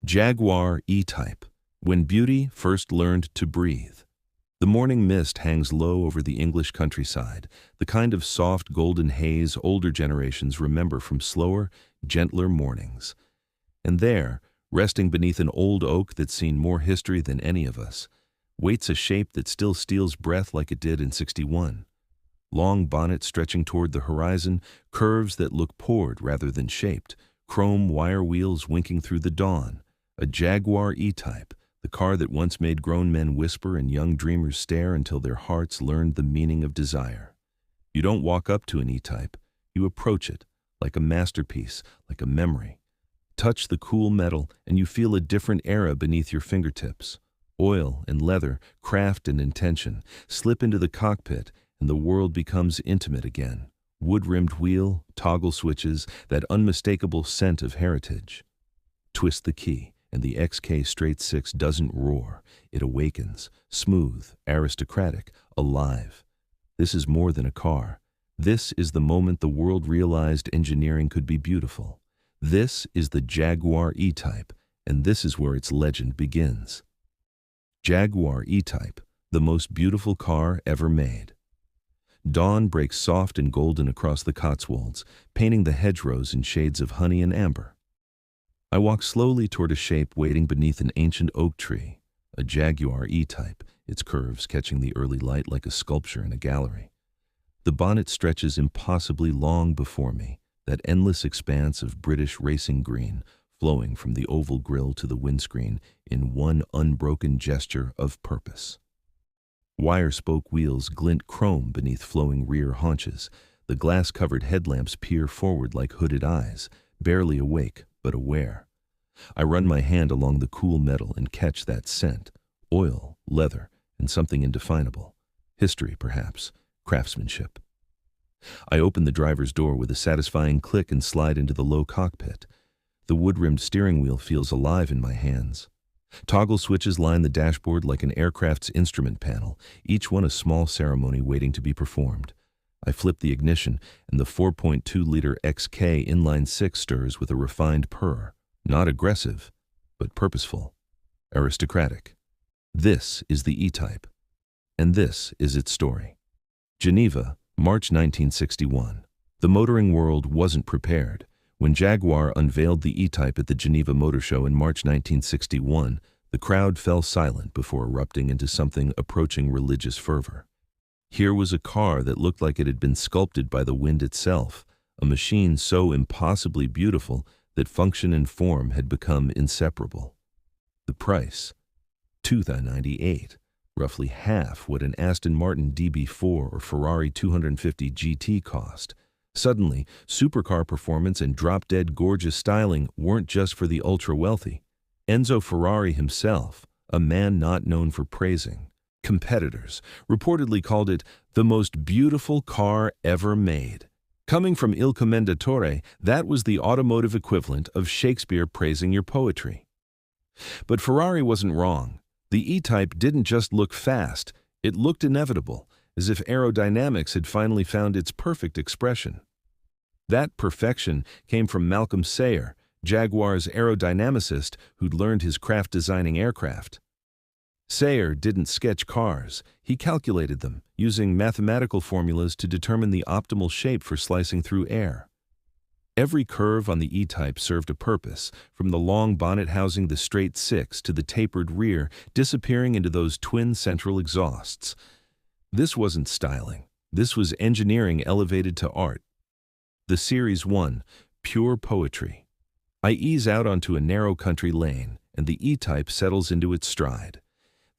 Jaguar E-Type, when beauty first learned to breathe. The morning mist hangs low over the English countryside, the kind of soft golden haze older generations remember from slower, gentler mornings. And there, resting beneath an old oak that's seen more history than any of us, waits a shape that still steals breath like it did in '61. Long bonnet stretching toward the horizon, curves that look poured rather than shaped, chrome wire wheels winking through the dawn. A Jaguar E-Type, the car that once made grown men whisper and young dreamers stare until their hearts learned the meaning of desire. You don't walk up to an E-Type, you approach it, like a masterpiece, like a memory. Touch the cool metal and you feel a different era beneath your fingertips. Oil and leather, craft and intention, slip into the cockpit and the world becomes intimate again. Wood-rimmed wheel, toggle switches, that unmistakable scent of heritage. Twist the key, and the XK Straight 6 doesn't roar. It awakens, smooth, aristocratic, alive. This is more than a car. This is the moment the world realized engineering could be beautiful. This is the Jaguar E-Type, and this is where its legend begins. Jaguar E-Type, the most beautiful car ever made. Dawn breaks soft and golden across the Cotswolds, painting the hedgerows in shades of honey and amber. I walk slowly toward a shape waiting beneath an ancient oak tree, a Jaguar E-Type, its curves catching the early light like a sculpture in a gallery. The bonnet stretches impossibly long before me, that endless expanse of British racing green flowing from the oval grille to the windscreen in one unbroken gesture of purpose. Wire-spoke wheels glint chrome beneath flowing rear haunches. The glass-covered headlamps peer forward like hooded eyes, barely awake but aware. I run my hand along the cool metal and catch that scent. Oil, leather, and something indefinable. History, perhaps. Craftsmanship. I open the driver's door with a satisfying click and slide into the low cockpit. The wood-rimmed steering wheel feels alive in my hands. Toggle switches line the dashboard like an aircraft's instrument panel, each one a small ceremony waiting to be performed. I flip the ignition, and the 4.2-liter XK inline-6 stirs with a refined purr. Not aggressive, but purposeful. Aristocratic. This is the E-Type. And this is its story. Geneva, March 1961. The motoring world wasn't prepared. When Jaguar unveiled the E-Type at the Geneva Motor Show in March 1961, the crowd fell silent before erupting into something approaching religious fervor. Here was a car that looked like it had been sculpted by the wind itself, a machine so impossibly beautiful that function and form had become inseparable. The price? $298, roughly half what an Aston Martin DB4 or Ferrari 250 GT cost. Suddenly, supercar performance and drop-dead gorgeous styling weren't just for the ultra-wealthy. Enzo Ferrari himself, a man not known for praising competitors, reportedly called it the most beautiful car ever made. Coming from Il Commendatore, that was the automotive equivalent of Shakespeare praising your poetry. But Ferrari wasn't wrong. The E-Type didn't just look fast, it looked inevitable, as if aerodynamics had finally found its perfect expression. That perfection came from Malcolm Sayer, Jaguar's aerodynamicist who'd learned his craft designing aircraft. Sayer didn't sketch cars, he calculated them, using mathematical formulas to determine the optimal shape for slicing through air. Every curve on the E-Type served a purpose, from the long bonnet housing the straight 6 to the tapered rear, disappearing into those twin central exhausts. This wasn't styling. This was engineering elevated to art. The Series 1, pure poetry. I ease out onto a narrow country lane, and the E-Type settles into its stride.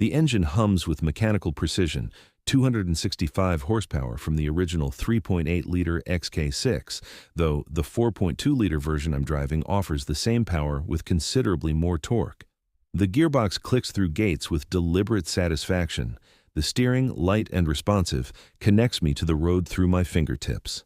The engine hums with mechanical precision, 265 horsepower from the original 3.8-liter XK6, though the 4.2-liter version I'm driving offers the same power with considerably more torque. The gearbox clicks through gates with deliberate satisfaction. The steering, light and responsive, connects me to the road through my fingertips.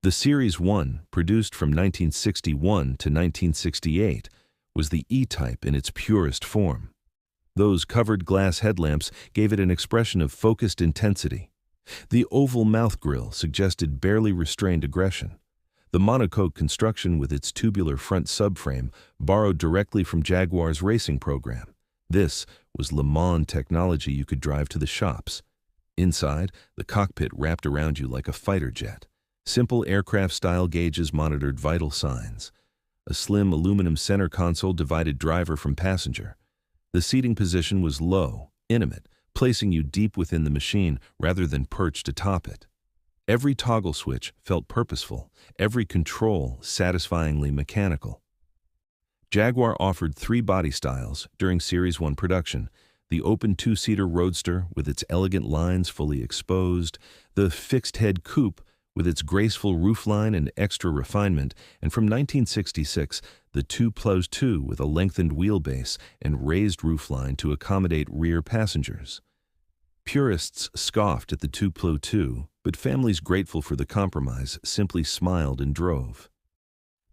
The Series 1, produced from 1961 to 1968, was the E-Type in its purest form. Those covered glass headlamps gave it an expression of focused intensity. The oval mouth grille suggested barely restrained aggression. The monocoque construction with its tubular front subframe borrowed directly from Jaguar's racing program. This was Le Mans technology you could drive to the shops. Inside, the cockpit wrapped around you like a fighter jet. Simple aircraft-style gauges monitored vital signs. A slim aluminum center console divided driver from passenger. The seating position was low, intimate, placing you deep within the machine rather than perched atop it. Every toggle switch felt purposeful, every control satisfyingly mechanical. Jaguar offered 3 body styles during Series 1 production: the open 2-seater Roadster with its elegant lines fully exposed, the fixed-head coupe with its graceful roofline and extra refinement, and from 1966, the 2+2 with a lengthened wheelbase and raised roofline to accommodate rear passengers. Purists scoffed at the 2+2, but families grateful for the compromise simply smiled and drove.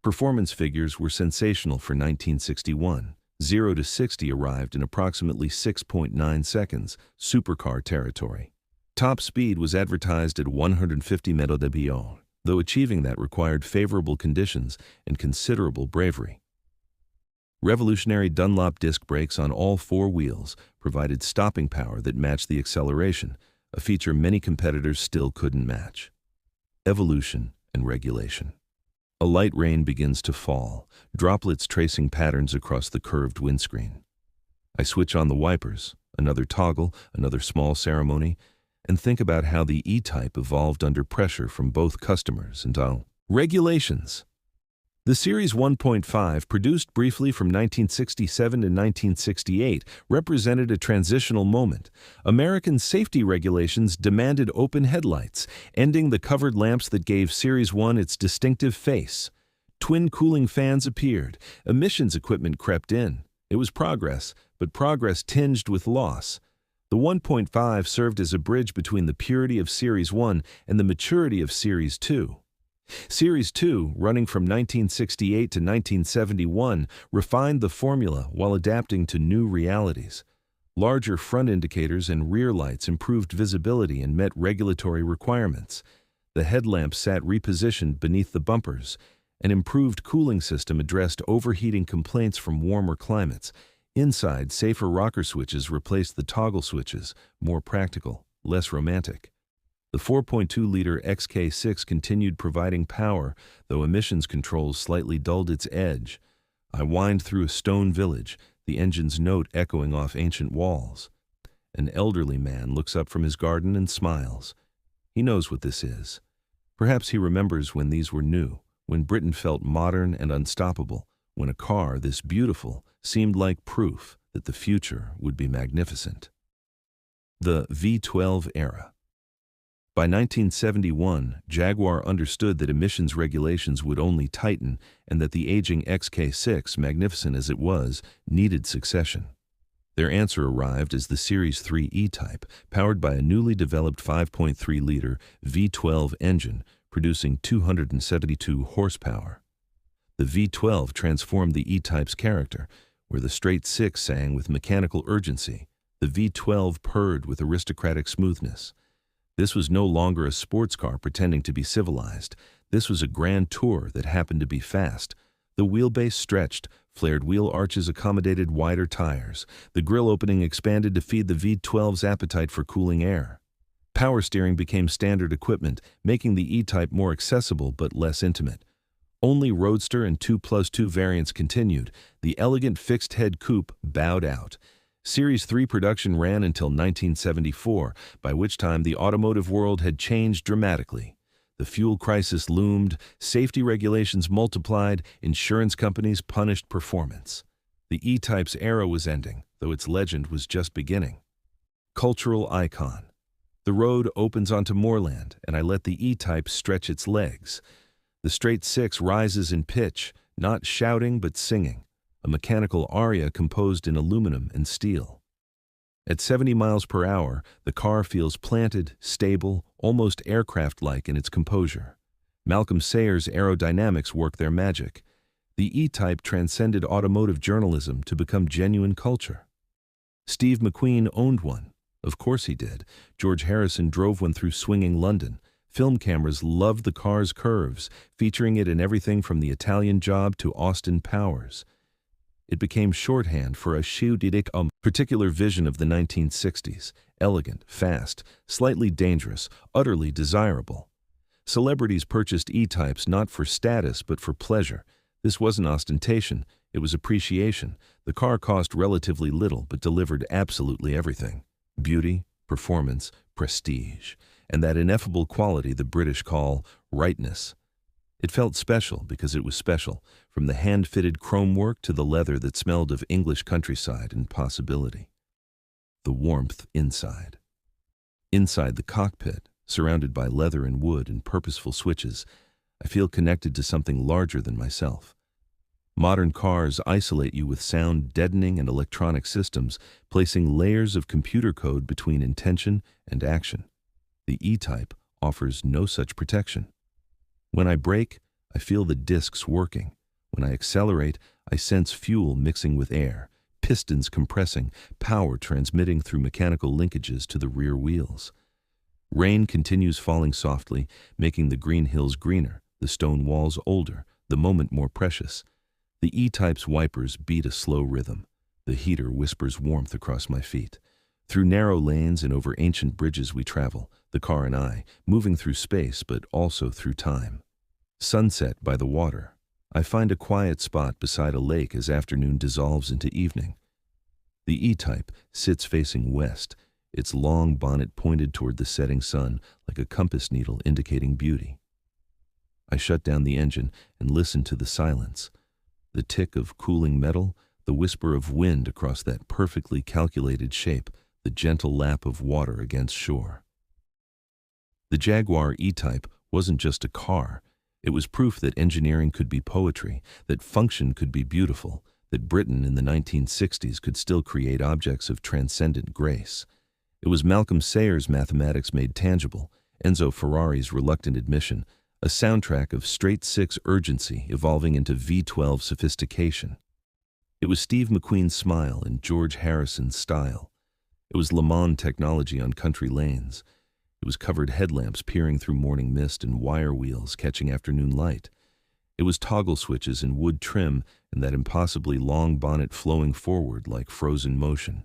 Performance figures were sensational for 1961. 0 to 60 arrived in approximately 6.9 seconds, supercar territory. Top speed was advertised at 150 mph, though achieving that required favorable conditions and considerable bravery. Revolutionary Dunlop disc brakes on all 4 wheels provided stopping power that matched the acceleration, a feature many competitors still couldn't match. Evolution and regulation. A light rain begins to fall, droplets tracing patterns across the curved windscreen. I switch on the wipers, another toggle, another small ceremony, and think about how the E-Type evolved under pressure from both customers and regulations. The Series 1.5, produced briefly from 1967 to 1968, represented a transitional moment. American safety regulations demanded open headlights, ending the covered lamps that gave Series 1 its distinctive face. Twin cooling fans appeared. Emissions equipment crept in. It was progress, but progress tinged with loss. The 1.5 served as a bridge between the purity of Series 1 and the maturity of Series 2. Series 2, running from 1968 to 1971, refined the formula while adapting to new realities. Larger front indicators and rear lights improved visibility and met regulatory requirements. The headlamps sat repositioned beneath the bumpers. An improved cooling system addressed overheating complaints from warmer climates. Inside, safer rocker switches replaced the toggle switches, more practical, less romantic. The 4.2-liter XK6 continued providing power, though emissions controls slightly dulled its edge. I wind through a stone village, the engine's note echoing off ancient walls. An elderly man looks up from his garden and smiles. He knows what this is. Perhaps he remembers when these were new, when Britain felt modern and unstoppable, when a car this beautiful seemed like proof that the future would be magnificent. The V12 era. By 1971, Jaguar understood that emissions regulations would only tighten and that the aging XK6, magnificent as it was, needed succession. Their answer arrived as the Series 3 E-Type, powered by a newly developed 5.3-liter V12 engine, producing 272 horsepower. The V12 transformed the E-Type's character, where the straight 6 sang with mechanical urgency. The V12 purred with aristocratic smoothness. This was no longer a sports car pretending to be civilized. This was a grand tour that happened to be fast. The wheelbase stretched, flared wheel arches accommodated wider tires. The grille opening expanded to feed the V12's appetite for cooling air. Power steering became standard equipment, making the E-Type more accessible but less intimate. Only Roadster and 2+2 variants continued. The elegant fixed-head coupe bowed out. Series 3 production ran until 1974, by which time the automotive world had changed dramatically. The fuel crisis loomed, safety regulations multiplied, insurance companies punished performance. The E-Type's era was ending, though its legend was just beginning. Cultural icon. The road opens onto moorland, and I let the E-Type stretch its legs. The straight 6 rises in pitch, not shouting but singing. A mechanical aria composed in aluminum and steel. At 70 miles per hour, the car feels planted, stable, almost aircraft-like in its composure. Malcolm Sayer's aerodynamics work their magic. The E-Type transcended automotive journalism to become genuine culture. Steve McQueen owned one. Of course he did. George Harrison drove one through swinging London. Film cameras loved the car's curves, featuring it in everything from the Italian Job to Austin Powers. It became shorthand for a particular vision of the 1960s, elegant, fast, slightly dangerous, utterly desirable. Celebrities purchased E-Types not for status but for pleasure. This wasn't ostentation, it was appreciation. The car cost relatively little but delivered absolutely everything: beauty, performance, prestige, and that ineffable quality the British call rightness. It felt special because it was special, from the hand-fitted chrome work to the leather that smelled of English countryside and possibility. The warmth inside. Inside the cockpit, surrounded by leather and wood and purposeful switches, I feel connected to something larger than myself. Modern cars isolate you with sound deadening and electronic systems, placing layers of computer code between intention and action. The E-Type offers no such protection. When I brake, I feel the discs working. When I accelerate, I sense fuel mixing with air, pistons compressing, power transmitting through mechanical linkages to the rear wheels. Rain continues falling softly, making the green hills greener, the stone walls older, the moment more precious. The E-Type's wipers beat a slow rhythm. The heater whispers warmth across my feet. Through narrow lanes and over ancient bridges we travel, the car and I, moving through space but also through time. Sunset by the water. I find a quiet spot beside a lake as afternoon dissolves into evening. The E-Type sits facing west, its long bonnet pointed toward the setting sun like a compass needle indicating beauty. I shut down the engine and listen to the silence. The tick of cooling metal, the whisper of wind across that perfectly calculated shape, the gentle lap of water against shore. The Jaguar E-Type wasn't just a car. It was proof that engineering could be poetry, that function could be beautiful, that Britain in the 1960s could still create objects of transcendent grace. It was Malcolm Sayers' mathematics made tangible, Enzo Ferrari's reluctant admission, a soundtrack of straight-six urgency evolving into V12 sophistication. It was Steve McQueen's smile and George Harrison's style. It was Le Mans technology on country lanes. It was covered headlamps peering through morning mist and wire wheels catching afternoon light. It was toggle switches and wood trim and that impossibly long bonnet flowing forward like frozen motion.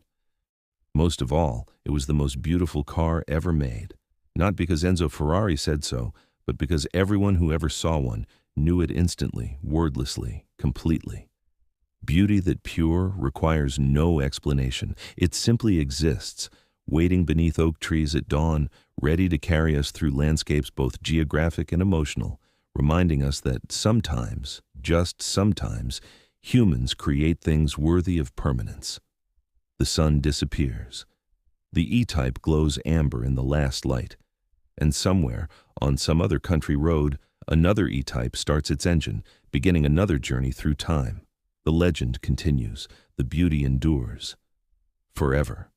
Most of all, it was the most beautiful car ever made. Not because Enzo Ferrari said so, but because everyone who ever saw one knew it instantly, wordlessly, completely. Beauty that pure requires no explanation. It simply exists, waiting beneath oak trees at dawn, ready to carry us through landscapes both geographic and emotional, reminding us that sometimes, just sometimes, humans create things worthy of permanence. The sun disappears. The E-Type glows amber in the last light. And somewhere, on some other country road, another E-Type starts its engine, beginning another journey through time. The legend continues. The beauty endures. Forever.